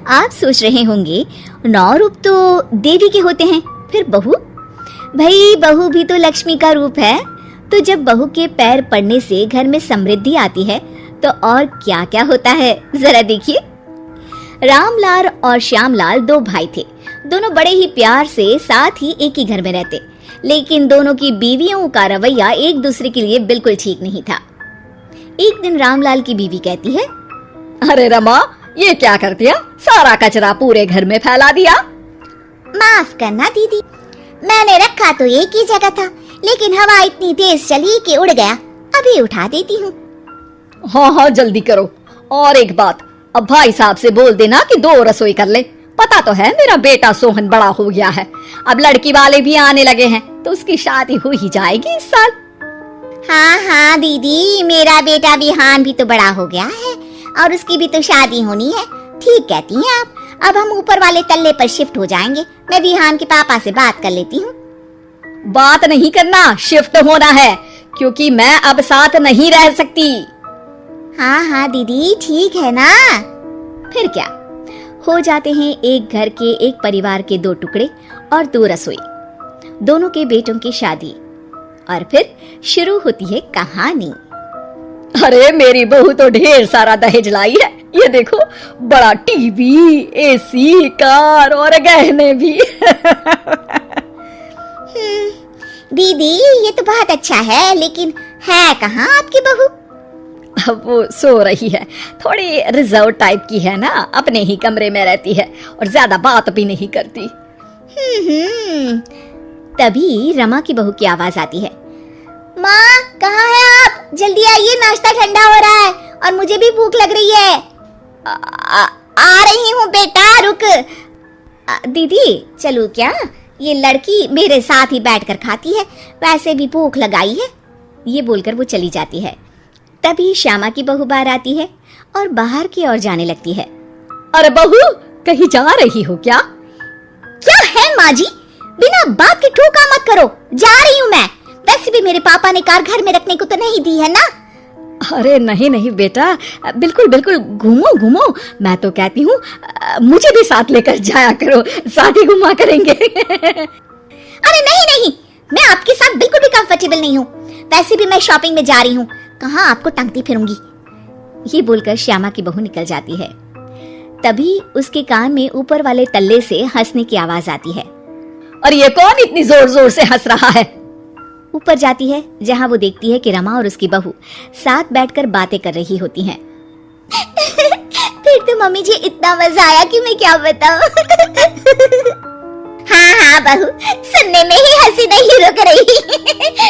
आप सोच रहे होंगे 9 रूप तो देवी के होते हैं, फिर बहू? भाई बहू भी तो लक्ष्मी का रूप है। तो जब बहू के पैर पड़ने से घर में समृद्धि आती है तो और क्या क्या होता है, जरा देखिए। रामलाल और श्यामलाल 2 भाई थे। दोनों बड़े ही प्यार से साथ ही एक ही घर में रहते, लेकिन दोनों की बीवियों का रवैया एक दूसरे के लिए बिल्कुल ठीक नहीं था। एक दिन रामलाल की बीवी कहती है, अरे रमा, ये क्या कर दिया? सारा कचरा पूरे घर में फैला दिया। माफ करना दीदी, मैंने रखा तो एक ही जगह था, लेकिन हवा इतनी तेज चली कि उड़ गया। अभी उठा देती हूँ। हाँ हाँ जल्दी करो। और एक बात, अब भाई साहब से बोल देना कि 2 रसोई कर ले। पता तो है मेरा बेटा सोहन बड़ा हो गया है, अब लड़की वाले भी आने लगे हैं, तो उसकी शादी हो ही जाएगी इस साल। हाँ हाँ दीदी, मेरा बेटा विहान भी तो बड़ा हो गया है और उसकी भी तो शादी होनी है। ठीक कहती हैं आप। अब हम ऊपर वाले तल्ले पर शिफ्ट हो जाएंगे। मैं विहान के पापा से बात कर लेती हूँ। बात नहीं करना, शिफ्ट होना है, क्योंकि मैं अब साथ नहीं रह सकती। हाँ हाँ दीदी, ठीक है ना। फिर क्या, हो जाते हैं एक घर के एक परिवार के 2 टुकड़े और 2 रसोई, दोनों के बेटों की शादी। और फिर शुरू होती है कहानी। अरे मेरी बहू तो ढेर सारा दहेज लाई है। ये देखो, बड़ा टीवी, एसी, कार और गहने भी। दीदी ये तो बहुत अच्छा है, लेकिन है कहाँ आपकी बहू? अब वो सो रही है, थोड़ी रिजर्व टाइप की है ना, अपने ही कमरे में रहती है और ज्यादा बात भी नहीं करती। तभी रमा की बहू की आवाज आती है, माँ कहाँ है आप? जल्दी आइए, नाश्ता ठंडा हो रहा है और मुझे भी भूख लग रही है। आ रही हूँ बेटा, रुक। दीदी चलूं क्या? ये लड़की मेरे साथ ही बैठकर खाती है, वैसे भी भूख लगाई है। ये बोलकर वो चली जाती है। तभी श्यामा की बहू बाहर आती है और बाहर की ओर जाने लगती है। अरे बहू, कहीं जा रही हो क्या? क्या है माँ जी, बिना बात के ठोका मत करो। जा रही हूँ मैं। वैसे भी मेरे पापा ने कार घर में रखने को तो नहीं दी है ना। अरे नहीं नहीं बेटा, बिल्कुल बिल्कुल, घूमो घूमो। मैं तो कहती हूँ मुझे भी साथ लेकर जाया करो, साथ ही घुमा करेंगे। अरे नहीं नहीं, मैं आपके साथ बिल्कुल भी कंफर्टेबल नहीं हूँ। वैसे भी मैं शॉपिंग में जा रही हूँ, कहाँ आपको टांगती फिरूंगी। ये बोलकर श्यामा की बहू निकल जाती है। तभी उसके कान में ऊपर वाले तल्ले से हंसने की आवाज आती है। और ये कौन इतनी जोर जोर से हंस रहा है? ऊपर जाती है, जहाँ वो देखती है कि रमा और उसकी बहू साथ बैठकर बातें कर रही होती हैं। फिर तो मम्मी जी इतना मजा आया कि मैं क्या बताऊं। हाँ हाँ बहू, सुनने में ही हंसी नहीं रुक रही।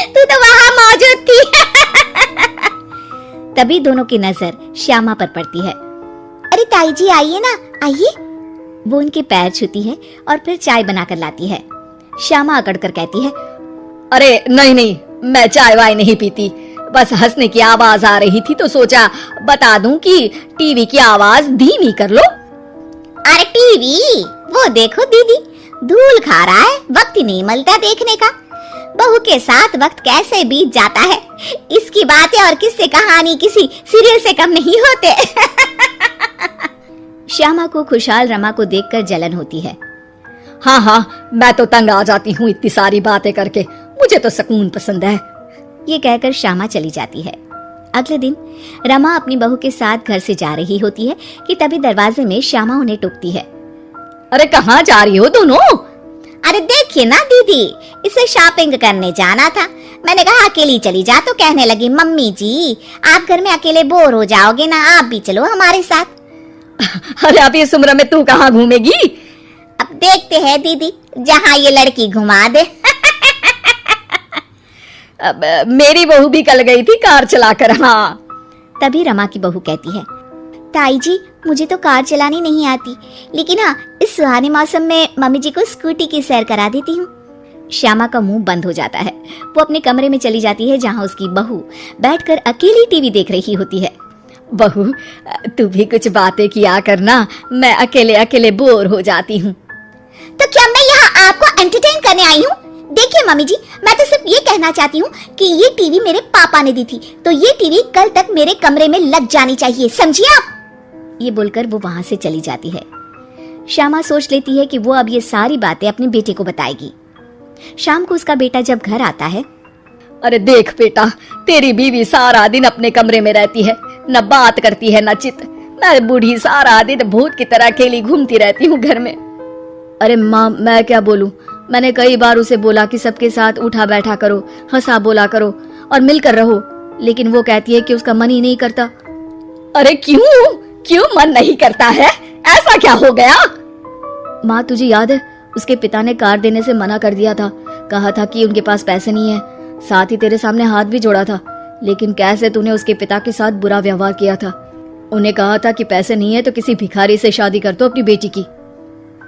तू तो वहाँ मौजूद थी। तभी दोनों की नजर श्यामा पर पड़ती है। अरे ताई जी आइए ना, आइए। वो उनके पैर छूती है और फिर चाय बनाकर लाती है। श्यामा अकड़कर कहती है, अरे नहीं नहीं, मैं चाय वाय नहीं पीती, बस हंसने की आवाज आ रही थी तो सोचा बता दूं कि टीवी की आवाज धीमी कर लो। अरे टीवी, वो देखो दीदी, धूल खा रहा है, वक्त ही नहीं मिलता देखने का। बहू के साथ वक्त कैसे बीत जाता है, इसकी बातें और किस्से कहानी किसी सीरियल से कम नहीं होते। श्यामा को खुशहाल रमा को देखकर जलन होती है। हाँ हाँ, मैं तो तंग आ जाती हूँ इतनी सारी बातें करके, मुझे तो सुकून पसंद है। ये कहकर श्यामा चली जाती है। अगले दिन रमा अपनी बहू के साथ घर से जा रही होती है कि तभी दरवाजे में श्यामा उन्हें टोकती है। अरे कहाँ जा रही हो दोनों? अरे देखिए ना दीदी, इसे शॉपिंग करने जाना था। मैंने कहा अकेली चली जा, तो कहने लगी मम्मी जी आप घर में अकेले बोर हो जाओगे ना, आप भी चलो हमारे साथ। अरे अब इस उम्र में तू कहाँ घूमेगी? अब देखते हैं दीदी, जहाँ ये लड़की घुमा दे। अब मेरी बहू भी कल गई थी कार चलाकर। हाँ। तभी रमा की बहू कहती है, ताई जी मुझे तो कार चलानी नहीं आती, लेकिन हाँ इस सुहाने मौसम में मम्मी जी को स्कूटी की सैर करा देती हूँ। श्यामा का मुंह बंद हो जाता है। वो अपने कमरे में चली जाती है, जहाँ उसकी बहू बैठकर अकेली टीवी देख रही होती है। बहू, तू भी कुछ बातें किया करना, मैं अकेले अकेले बोर हो जाती हूँ। तो क्या मैं यहाँ आपको एंटरटेन करने आई हूँ? देखिए मम्मी जी, मैं तो सिर्फ ये कहना चाहती हूँ कि ये टीवी मेरे पापा ने दी थी, तो ये टीवी कल तक मेरे कमरे में लग जानी चाहिए, समझिए आप? ये बोलकर वो वहां से चली जाती है। श्यामा सोच लेती है कि वो अब ये सारी बातें अपने बेटे को बताएगी। शाम को उसका बेटा जब घर आता है, अरे देख बेटा, तेरी बीवी सारा दिन अपने कमरे में रहती है, न बात करती है न चित। मैं बूढ़ी सारा दिन भूत की तरह अकेली घूमती रहती हूँ घर में। अरे माँ, मैं क्या बोलूं? मैंने कई बार उसे बोला कि सबके साथ उठा बैठा करो, हंसा बोला करो और मिलकर रहो, लेकिन वो कहती है कि उसका मन ही नहीं करता। अरे क्यों क्यों मन नहीं करता है? ऐसा क्या हो गया? माँ, तुझे याद है उसके पिता ने कार देने से मना कर दिया था। कहा था कि उनके पास पैसे नहीं है, साथ ही तेरे सामने हाथ भी जोड़ा था। लेकिन कैसे तूने उसके पिता के साथ बुरा व्यवहार किया था। उन्हें कहा था कि पैसे नहीं है तो किसी भिखारी से शादी कर दो अपनी बेटी की।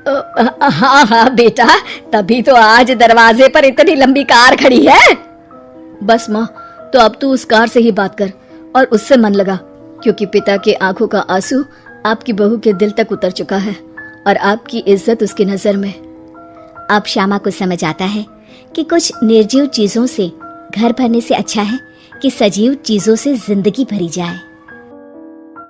हाँ हाँ बेटा, तभी तो आज दरवाजे पर इतनी लंबी कार खड़ी है। बस माँ, तो अब तू उस कार से ही बात कर और उससे मन लगा, क्योंकि पिता के आंखों का आंसू आपकी बहू के दिल तक उतर चुका है और आपकी इज्जत उसकी नजर में। अब श्यामा को समझ आता है कि कुछ निर्जीव चीजों से घर भरने से अच्छा है कि सजीव चीजों से जिंदगी भरी जाए।